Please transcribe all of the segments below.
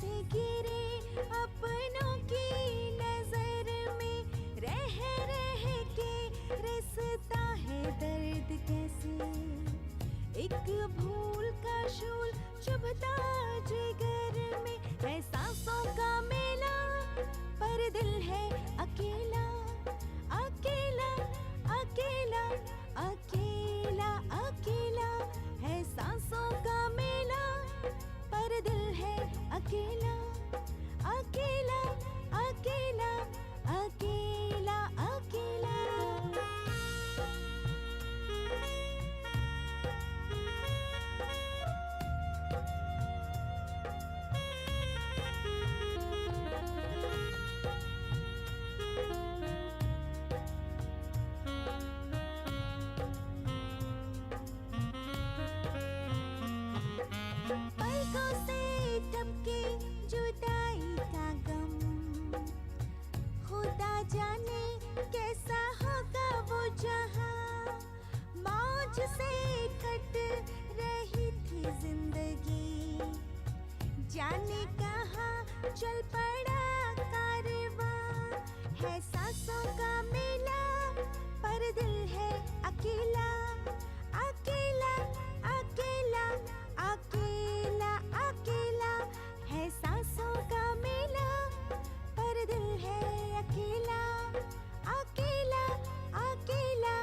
कैसे गिरे अपनों की नजर में, रह रह के रिसता है दर्द कैसे, एक भूल का शूल चुभता जिगर में, है सांसों का मेला पर दिल है अकेला, अकेला अकेला अकेला अकेला, है सांसों का मेला पर दिल है अकेला, अकेला अकेला अकेला अकेला। पलकों से टपके जुदाई का गम, खुदा जाने कैसा होगा वो जहां, मौज से कट रही थी जिंदगी, जाने कहाँ चल पड़ा कारवां, है सांसों का मेला पर दिल है अकेला, अकेला अकेला अकेला अकेला, है सांसों का मेला पर दिल है अकेला, अकेला अकेला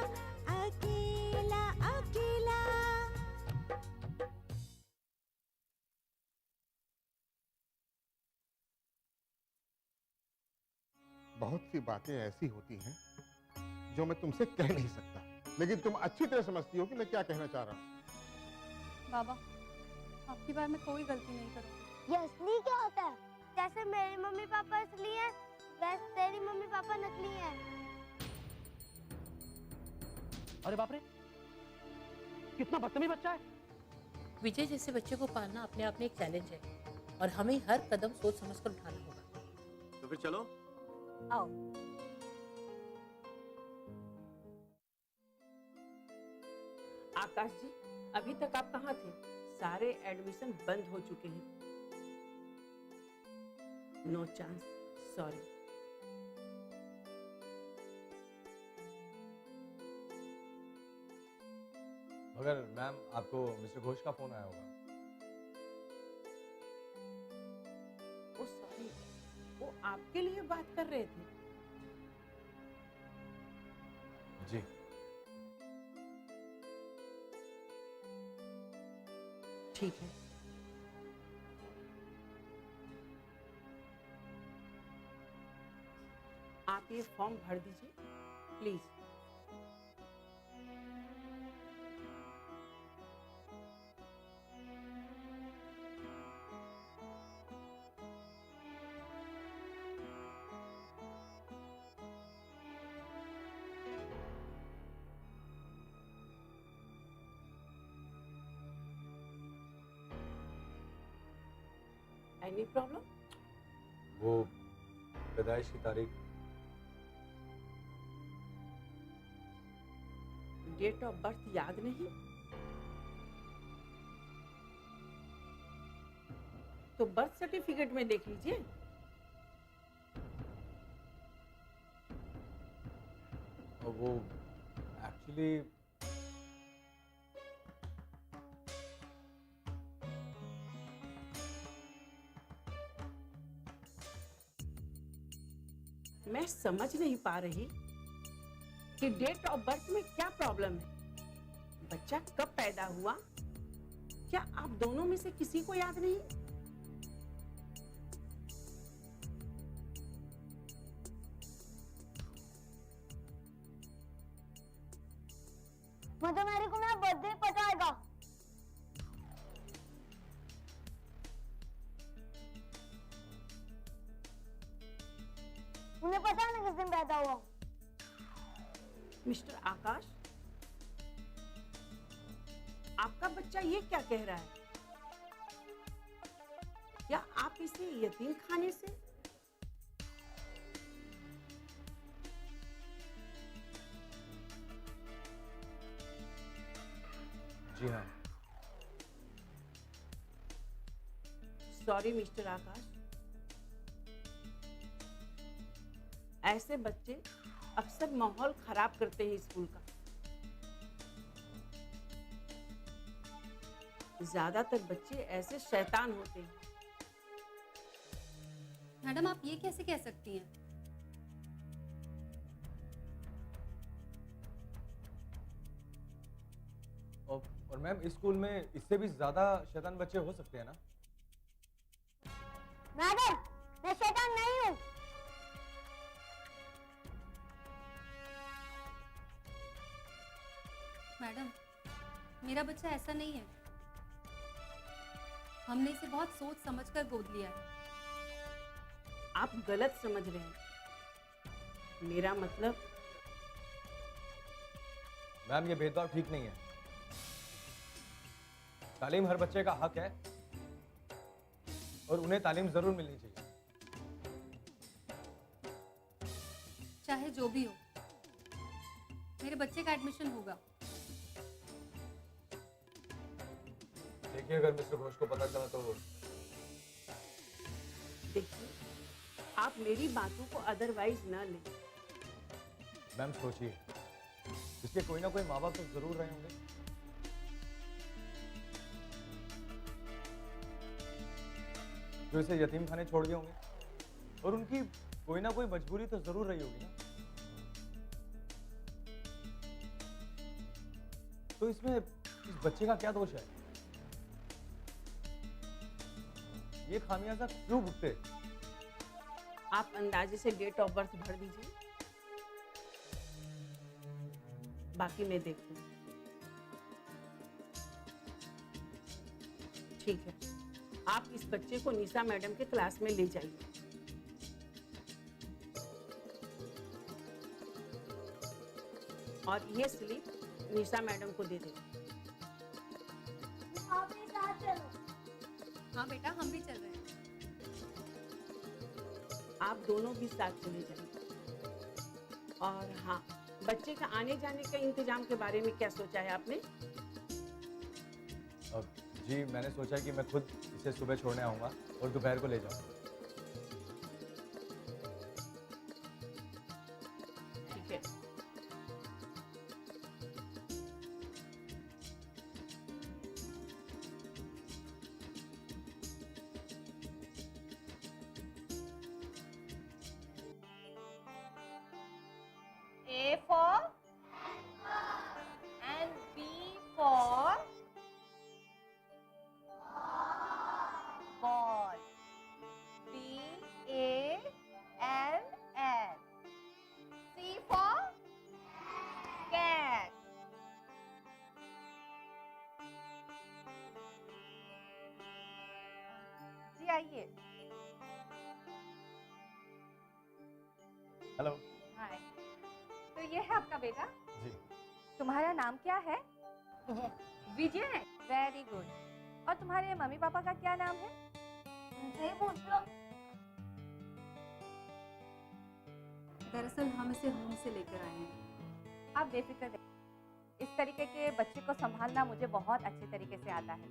अकेला अकेला। बहुत सी बातें ऐसी होती हैं जो मैं तुमसे कह नहीं सकता, लेकिन तुम अच्छी तरह समझती हो कि मैं क्या कहना चाह रहा हूँ। बाबा, आपकी बार मैं कोई गलती नहीं करूँगी। ये असली क्या होता है? जैसे मेरे मम्मी पापा असली हैं, वैसे तेरी मम्मी पापा नकली हैं। अरे बाप रे, कितना बदतमीज बच्चा है। विजय जैसे बच्चे को पालना अपने आप में एक चैलेंज है और हमें हर कदम सोच समझ कर उठाना होगा। तो फिर चलो। आओ। आकाश जी, अभी तक आप कहाँ थे? सारे एडमिशन बंद हो चुके हैं। No chance, sorry. मगर मैम, आपको मिस्टर घोष का फोन आया होगा। ओ सॉरी, वो आपके लिए बात कर रहे थे। जी। ठीक है। आप ये फॉर्म भर दीजिए प्लीज। Any problem? वो पैदाइश की तारीख, डेट ऑफ बर्थ याद नहीं? तो बर्थ सर्टिफिकेट में देख लीजिए। और वो एक्चुअली मैं समझ नहीं पा रही कि डेट ऑफ बर्थ में क्या प्रॉब्लम है। बच्चा कब पैदा हुआ, क्या आप दोनों में से किसी को याद नहीं? मतलब मेरे को मेरा बर्थडे पता है। उन्हें पता है ना किस दिन पैदा हुआ। मिस्टर आकाश, आपका बच्चा ये क्या कह रहा है? क्या आप इसे यतीम खाने से? जी हाँ। सॉरी मिस्टर आकाश, ऐसे बच्चे अक्सर माहौल खराब करते हैं स्कूल का। ज्यादातर बच्चे ऐसे शैतान होते हैं। मैडम आप ये कैसे कह सकती हैं? और मैम इस स्कूल में इससे भी ज्यादा शैतान बच्चे हो सकते हैं ना? मैडम, मैं शैतान नहीं हूँ। मैडम मेरा बच्चा ऐसा नहीं है। हमने इसे बहुत सोच समझकर गोद लिया है। आप गलत समझ रहे हैं। मेरा मतलब मैम ये भेदभाव ठीक नहीं है। तालीम हर बच्चे का हक है और उन्हें तालीम जरूर मिलनी चाहिए। चाहे जो भी हो, मेरे बच्चे का एडमिशन होगा। देखिए अगर मिस्टर घोष को पता चला तो। देखिए, आप मेरी बातों को अदरवाइज ना लें। मैम सोचिए, इसके कोई ना कोई माँ बाप तो जरूर रहे होंगे। जो इसे यतीम खाने छोड़ दिए होंगे और उनकी कोई ना कोई मजबूरी तो जरूर रही होगी ना। तो इसमें इस बच्चे का क्या दोष है? ये खामियाजा क्यों भुगते? आप अंदाजे से डेट ऑफ बर्थ भर दीजिए, बाकी मैं देखती हूँ। ठीक है, आप इस बच्चे को निशा मैडम के क्लास में ले जाइए। और ये स्लिप निशा मैडम को दे दें। आप मेरे साथ चलो। हाँ बेटा, हम भी चल रहे हैं। आप दोनों भी साथ चले जाइए। और हाँ, बच्चे का आने जाने का इंतजाम के बारे में क्या सोचा है आपने? जी मैंने सोचा कि मैं खुद इसे सुबह छोड़ने आऊंगा और दोपहर को ले जाऊंगा। ठीक है। A for and B for ball. BALL. C for cat. जी आइए। हेलो। हाय। तो ये है आपका बेटा। जी। तुम्हारा नाम क्या है? विजय। Very good. और तुम्हारे मम्मी पापा का क्या नाम है? मुझे पूछ लो। दरअसल हम इसे होम से लेकर आए हैं। आप बेफिक्र रहिए। इस तरीके के बच्चे को संभालना मुझे बहुत अच्छे तरीके से आता है,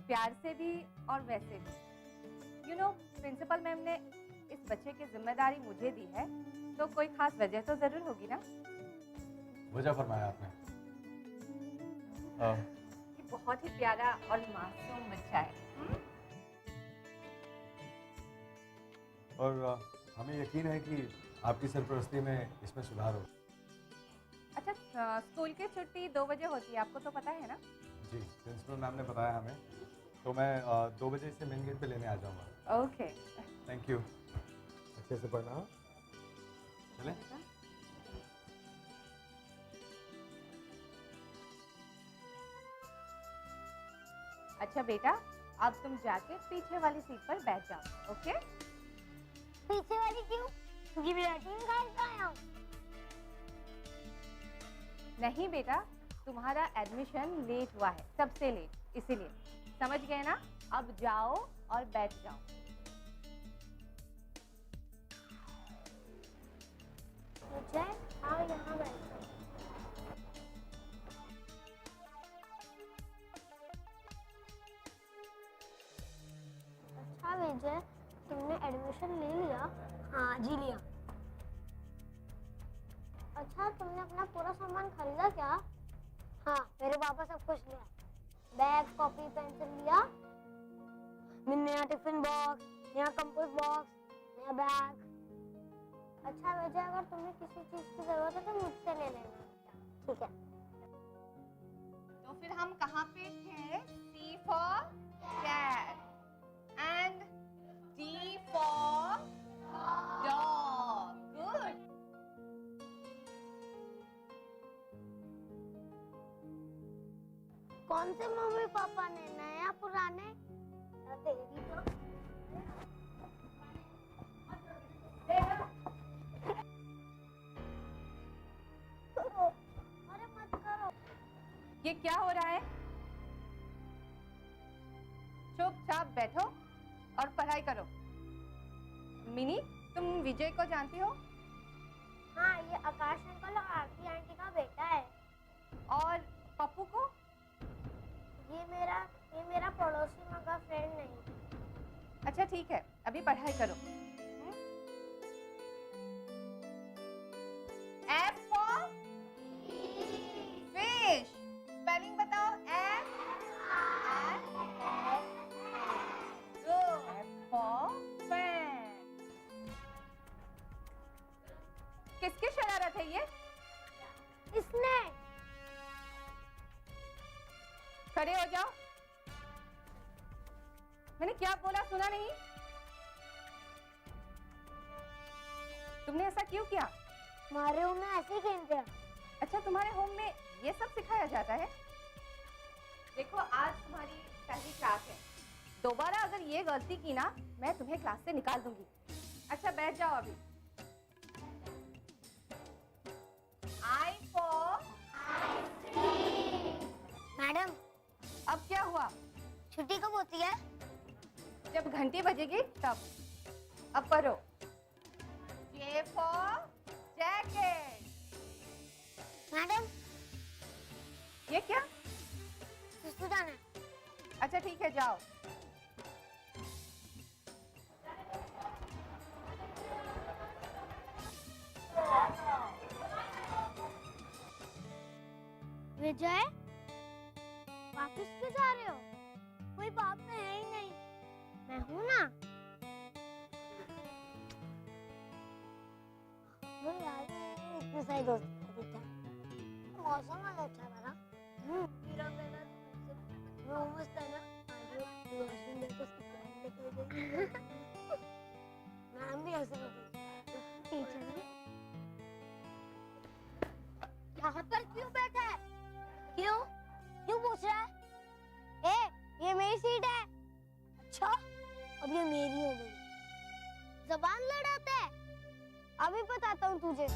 प्यार से भी और वैसे भी। यू नो, प्रिंसिपल मैम ने इस बच्चे की जिम्मेदारी मुझे दी है, तो कोई खास वजह तो जरूर होगी ना? वजह फरमाया आपने। ये बहुत ही प्यारा और मासूम बच्चा है। और हमें यकीन है कि आपकी सरपरस्ती में इसमें सुधार हो। अच्छा, स्कूल की छुट्टी 2 बजे होती है, आपको तो पता है ना? जी, प्रिंसिपल मैम ने बताया हमें, तो मैं 2 बजे इसे मेन गेट पे लेने आ जाऊंगा। ओके। Thank you. अच्छे से पढ़ना। चलें? अच्छा बेटा, अब तुम जाके पीछे वाली सीट पर बैठ जाओ। ओके? पीछे वाली क्यों? क्योंकि मैं लैट्रिन करके आया हूँ। नहीं बेटा, तुम्हारा एडमिशन लेट हुआ है, सबसे लेट, इसीलिए। समझ गए ना? अब जाओ और बैठ जाओ। विजय, आओ यहाँ बैठो। अच्छा विजय, तुमने एडमिशन ले लिया? हाँ जी लिया। अच्छा तुमने अपना पूरा सामान खरीदा क्या? हाँ मेरे पापा सब कुछ लिया, बैग कॉपी पेंसिल लिया, मैंने नया टिफिन बॉक्स, नया कंपोस्ट बॉक्स, नया बैग। अच्छा वैसे अगर तुम्हें किसी चीज की जरूरत है तो मुझसे ले लेना। ठीक है। तो फिर हम कहाँ पे थे? C for cat and D for dog. Good. कौन से मम्मी पापा ने, नया पुराने? तेरी तो अरे मत करो। ये क्या हो रहा है? चुपचाप बैठो और पढ़ाई करो। मिनी, तुम विजय को जानती हो? हाँ ये आकाश अंकल और आरती आंटी का बेटा है। और पप्पू को? ये मेरा पड़ोसी मगर फ्रेंड नहीं। अच्छा ठीक है, अभी पढ़ाई करो। F for fish. स्पेलिंग बताओ। F for fan. किसकी शरारत है ये? इसने। खड़े हो जाओ। मैंने क्या बोला सुना नहीं? तुमने ऐसा क्यों किया? हमारे रूम में ऐसे ही खेलते हैं। अच्छा तुम्हारे होम में ये सब सिखाया जाता है? देखो आज तुम्हारी पहली क्लास है, दोबारा अगर ये गलती की ना मैं तुम्हें क्लास से निकाल दूंगी। अच्छा बैठ जाओ अभी। I for मैडम अब क्या हुआ? छुट्टी कब होती है? जब घंटी बजेगी तब। अब पढ़ो। J for jacket. मैडम ये क्या? सुसु जाना है। अच्छा ठीक है जाओ। विजय वापस क्यों जा रहे हो? कोई बाप तो है ही नहीं, मैं हूं ना। वो यार इतने सारे दोस्त दिखता है। मौसम आज अच्छा था ना। मेरा बेटा वो मस्त है ना। आज वो रोशन ने तो स्कूल लेके गई। मैम भी ऐसे बोलती। टीचर ने यहाँ पर क्यों बैठा है? क्यों पूछ रहा है? ये मेरी सीट है। अच्छा अब ये मेरी हो गई। जबान लड़ाता है। अभी बताता हूँ तुझे।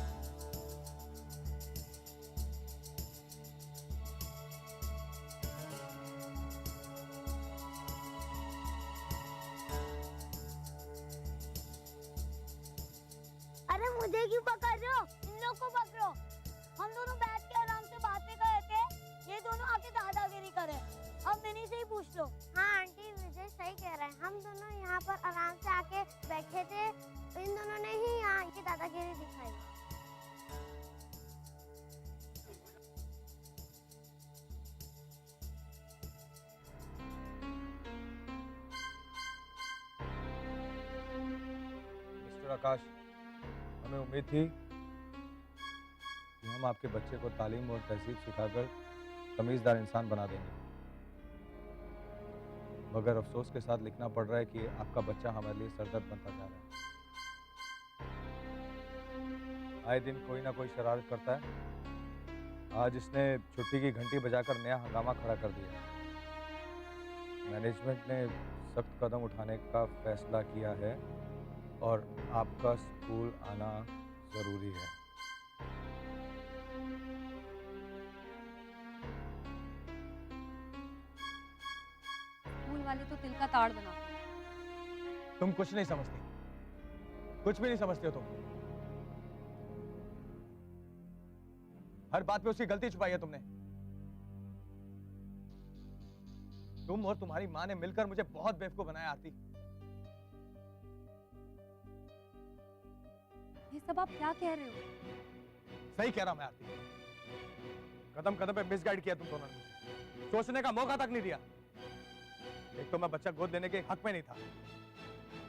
अरे मुझे क्यों पकड़ रहे हो? इन लोग को पकड़ो। हम दोनों बैठ के आराम से बातें कर रहे थे, ये दोनों आके दादागिरी करे। अब मैंने से ही पूछ लो। हाँ आंटी विजय सही कह रहे हैं, हम दोनों यहाँ पर आराम से आके बैठे थे, तो इन दोनों ने ही यहाँ की दादागिरी दिखाई। मिस्टर आकाश, हमें उम्मीद थी कि हम आपके बच्चे को तालीम और तहजीब सिखाकर तमीज़दार इंसान बना देंगे, मगर अफसोस के साथ लिखना पड़ रहा है कि आपका बच्चा हमारे लिए सरदर्द बनता जा रहा है। आए दिन कोई ना कोई शरारत करता है। आज इसने छुट्टी की घंटी बजाकर नया हंगामा खड़ा कर दिया। मैनेजमेंट ने सख्त कदम उठाने का फैसला किया है और आपका स्कूल आना ज़रूरी है। स्कूल वाले तो तिल का ताड़ बनाते हैं। तुम कुछ नहीं समझती, कुछ भी नहीं समझते हो तुम। हर बात पे उसकी गलती छुपाई है तुमने। तुम और तुम्हारी माँ ने मिलकर मुझे बहुत बेवकूफ बनाया आरती। ये सब आप क्या कह रहे हो? सही कह रहा मैं आरती, कदम कदम पे मिसगाइड किया तुम दोनों ने मुझे, सोचने का मौका तक नहीं दिया। एक तो मैं बच्चा गोद लेने के हक में नहीं था,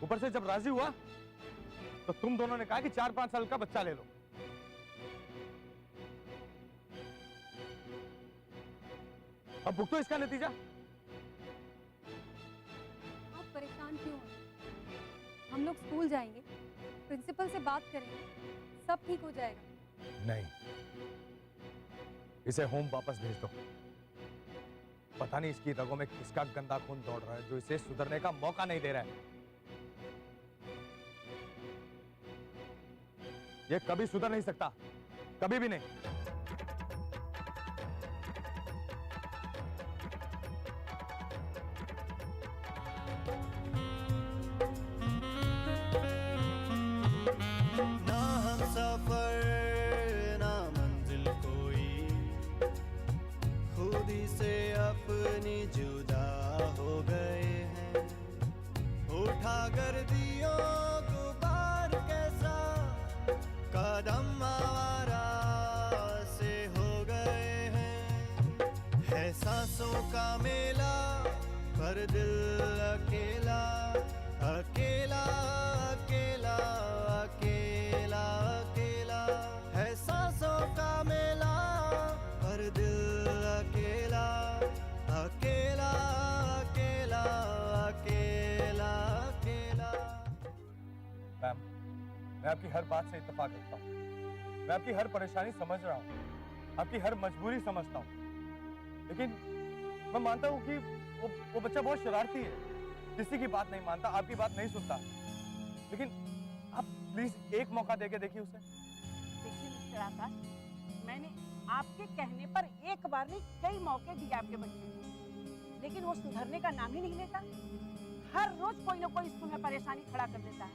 ऊपर से जब राजी हुआ तो तुम दोनों ने कहा कि 4-5 साल का बच्चा ले लो। अब भुगतो इसका नतीजा। आप परेशान क्यों हैं? हम लोग स्कूल जाएंगे, प्रिंसिपल से बात करेंगे, सब ठीक हो जाएगा। नहीं, इसे होम वापस भेज दो। पता नहीं इसकी रगों में किसका गंदा खून दौड़ रहा है जो इसे सुधरने का मौका नहीं दे रहा है। ये कभी सुधर नहीं सकता, कभी भी नहीं। ना हम सफर ना मंजिल कोई, खुद ही से अपनी जुदा हो गए हैं। उठा कर दियो गुबार कैसा, कदम आवारा से हो गए हैं। है सांसों का मेला पर दिल अकेला, अकेला अकेला अकेला अकेला। है सांसों का मेला पर दिल अकेला, अकेला अकेला अकेला अकेला। मैम, मैं आपकी हर बात से इत्तेफाक रखता हूँ, मैं आपकी हर परेशानी समझ रहा हूँ, आपकी हर मजबूरी समझता हूँ, लेकिन मैं मानता हूँ कि वो बच्चा बहुत शरारती है, किसी की बात नहीं मानता, आपकी बात नहीं सुनता, लेकिन आप प्लीज एक मौका देके देखिए उसे। देखिए मिस्टर आकाश, मैंने आपके कहने पर एक बार नहीं कई मौके दिए आपके बच्चे को, लेकिन वो सुधरने का नाम ही नहीं लेता। हर रोज कोई ना कोई स्कूल में परेशानी खड़ा कर देता है।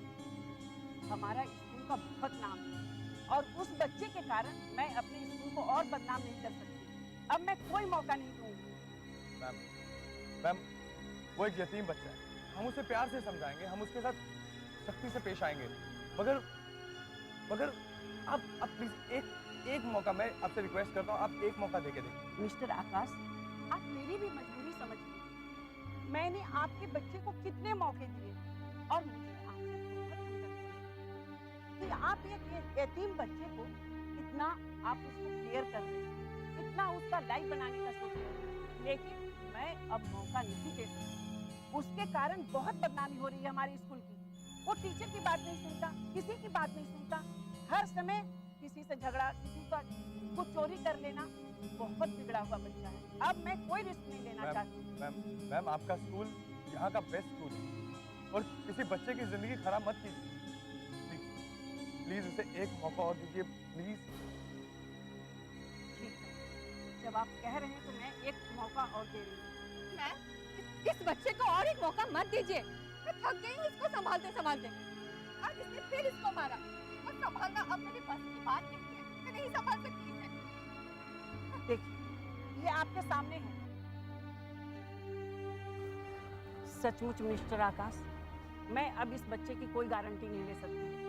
हमारा स्कूल का बहुत नाम है और उस बच्चे के कारण मैं अपने स्कूल को और बदनाम नहीं कर सकती। अब मैं कोई मौका नहीं दूंगी। मैम, वो एक यतीम बच्चा है, हम उसे प्यार से समझाएंगे, हम उसके साथ सख्ती से पेश आएंगे, मगर आप प्लीज एक मौका, मैं आपसे रिक्वेस्ट करता हूँ, आप एक मौका देके देखिए। मिस्टर आकाश, आप मेरी भी मजबूरी समझिए। मैंने आपके बच्चे को कितने मौके दिए और मुझे आपसे बहुत हमदर्दी है कि आप एक यतीम बच्चे को इतना आप उसको केयर कर रहे हैं, इतना उसका लाइफ बनाने का सोच रहे हैं, लेकिन मैं अब मौका नहीं दे सकती। उसके कारण बहुत बदनामी हो रही है हमारे स्कूल की। वो टीचर की बात नहीं सुनता, किसी की बात नहीं सुनता, हर समय किसी से झगड़ा, किसी का कुछ चोरी कर लेना। बहुत बिगड़ा हुआ बच्चा है। अब मैं कोई रिस्क नहीं लेना चाहती। मैम, आपका स्कूल यहाँ का बेस्ट स्कूल है और किसी बच्चे की जिंदगी खराब मत कीजिए। प्लीज उसे एक मौका और दीजिए, प्लीज। ठीक है, जब आप कह रहे हैं तो मैं एक मौका और दे रही हूँ। मैं इस बच्चे को और एक मौका मत दीजिए। मैं थक गई हूँ इसको संभालते संभालते। आज इसने फिर इसको मारा और संभालना अब मेरे बस की बात नहीं है। मैं नहीं संभाल सकती इसे। देखिए, ये आपके सामने है। सचमुच मिस्टर आकाश, मैं अब इस बच्चे की कोई गारंटी नहीं ले सकती।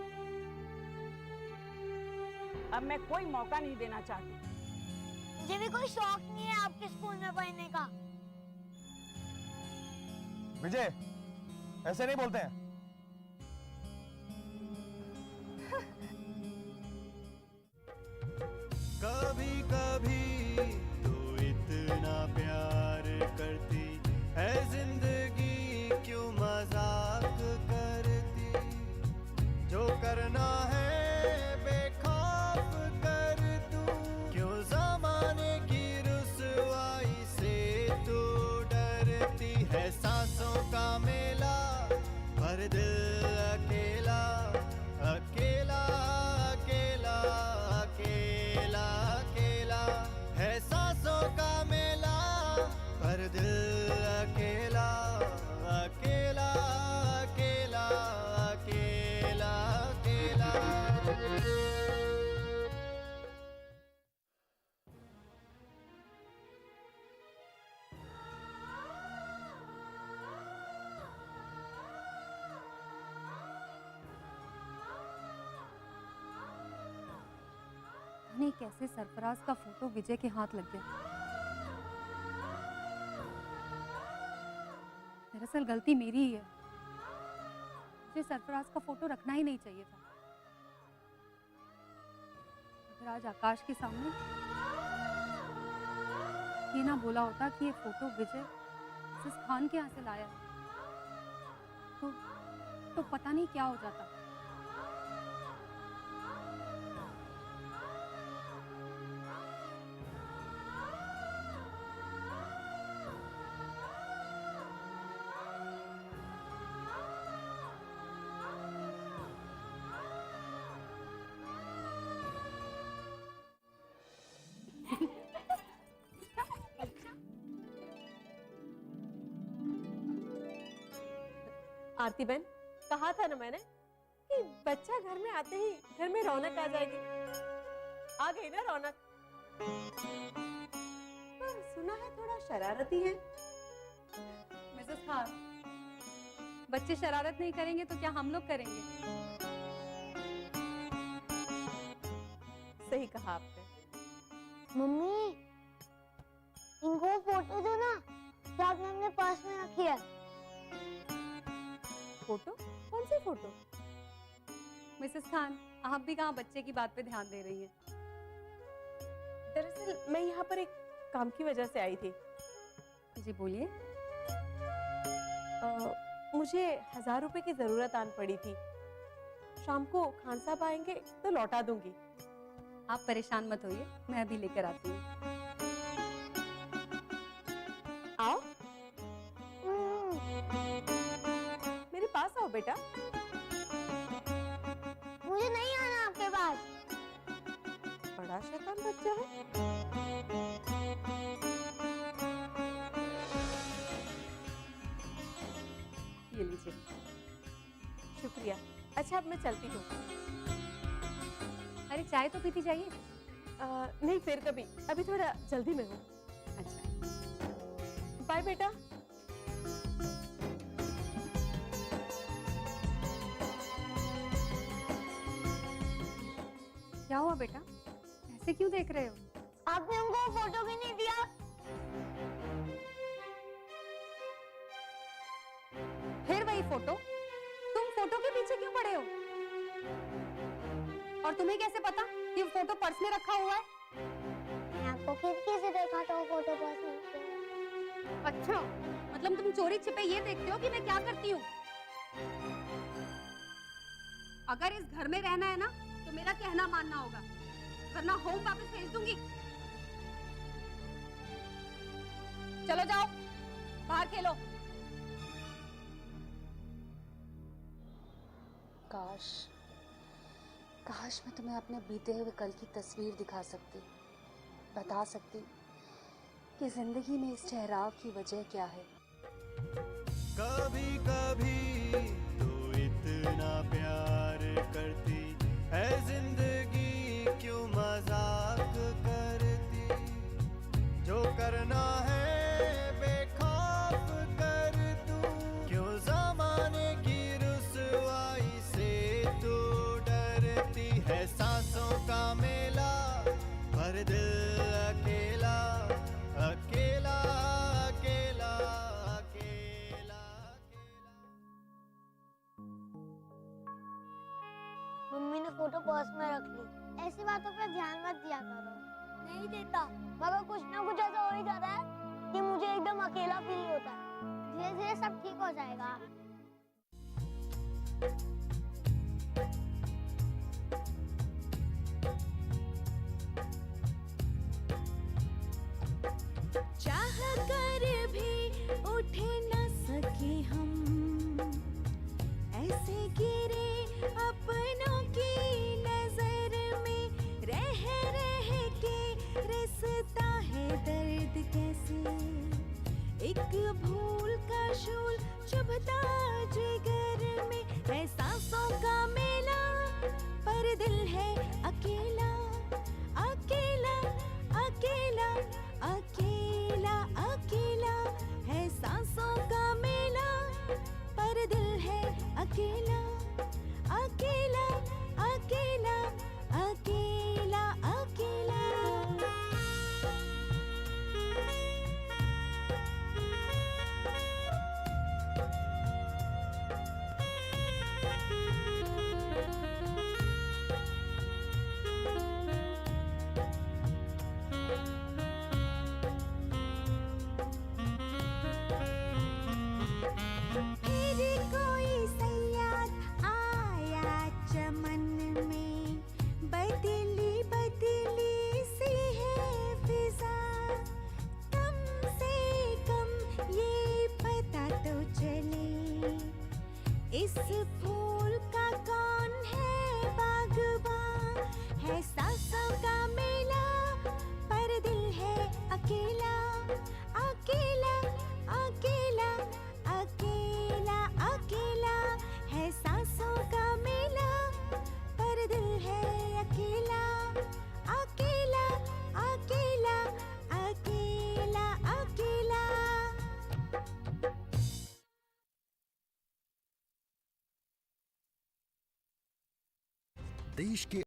अब मैं कोई मौका नहीं देना चाहती। मुझे भी कोई शौक नहीं है आपके स्कूल में पढ़ने का। विजय, ऐसे नहीं बोलते हैं। कभी कभी तो इतना प्यार करती है जिंदगी, क्यों मजाक करती। जो करना है बेखौफ कर तू, क्यों जमाने की रुसवाई से तू डरती है। सांसों का मेला पर दिल अकेला, अकेला अकेला अकेला अकेला। है सांसों का मेला पर दिल अकेला, अकेला अकेला अकेला अकेला। कैसे सरफराज का फोटो विजय के हाथ लग गया। दरअसल गलती मेरी ही है, मुझे सरफराज का फोटो रखना ही नहीं चाहिए था। अगर आज आकाश के सामने ये ना बोला होता कि ये फोटो विजय मिसेस खान के यहाँ से लाया है, तो पता नहीं क्या हो जाता। आरती बहन, कहा था ना मैंने कि बच्चा घर में आते ही घर में रौनक आ जाएगी। आ गई ना रौनक। पर सुना है थोड़ा शरारती है। मिसेस खान, बच्चे शरारत नहीं करेंगे तो क्या हम लोग करेंगे? सही कहा आपने। मम्मी, इनको फोटो दो ना, जो आपने अपने पास में रखी है। फोटो? कौन सी फोटो? मिसेस खान, आप भी कहाँ बच्चे की बात पे ध्यान दे रही हैं? दरअसल मैं यहाँ पर एक काम की वजह से आई थी। जी बोलिए। मुझे 1000 रुपए की जरूरत आन पड़ी थी। शाम को खान साहब आएंगे तो लौटा दूंगी। आप परेशान मत होइए, मैं अभी लेकर आती हूँ। आओ, मेरे पास आओ बेटा। मुझे नहीं आना आपके पास। बड़ा शैतान बच्चा है। ये लीजिए। शुक्रिया। अच्छा, अब मैं चलती हूँ। अरे चाय तो पीती जाइए। नहीं, फिर कभी। अभी थोड़ा जल्दी में हूँ। अच्छा, बाय बेटा। क्या हुआ बेटा, ऐसे क्यों देख रहे हो? आपने उनको फोटो भी नहीं दिया। फिर वही फोटो? तुम फोटो के पीछे क्यों पड़े हो? और तुम्हें कैसे पता कि वो फोटो पर्स में रखा हुआ है? मैं आपको खिड़की से देखा था वो फोटो पर्स में। अच्छा, मतलब तुम चोरी छिपे ये देखते हो कि मैं क्या करती हूँ? अगर इस घर में रहना है ना तो मेरा कहना मानना होगा, वरना होम वापस भेज दूंगी। चलो जाओ, बाहर खेलो। काश मैं तुम्हें अपने बीते हुए कल की तस्वीर दिखा सकती, बता सकती कि जिंदगी में इस ठहराव की वजह क्या है। कभी कभी तो इतना प्यार करती है जिंदगी, क्यों मजाक करती। जो करना है बेखौफ कर दूं, क्यों जमाने की रुसवाई से तू डरती है। सांसों का मेला पर दिल अकेला अकेला अकेला अकेला। मम्मी ने फोटो पर्स में रख ली। ऐसी बातों पर ध्यान मत दिया करो। नहीं देता, मगर कुछ ना कुछ ऐसा हो ही जाता है कि मुझे एकदम अकेला फील होता है। धीरे धीरे सब ठीक हो जाएगा। चाह कर भी उठ न सके हम, ऐसे गिरे अपनों की नजर में। रह रह के रिसता है दर्द कैसे, एक भूल का शूल चुभता जिगर में। है सांसों का मेला पर दिल है अकेला अकेला अकेला अकेला अकेला। है सांसों का मेला पर दिल है अकेला अकेला अकेला अकेला अकेला। इस फूल का कौन है बागबान, है सांसों का मेला पर दिल है अकेला, अकेला अकेला अकेला अकेला, है सांसों का मेला पर दिल है अकेला, अकेला अकेला अकेला अकेला। देश के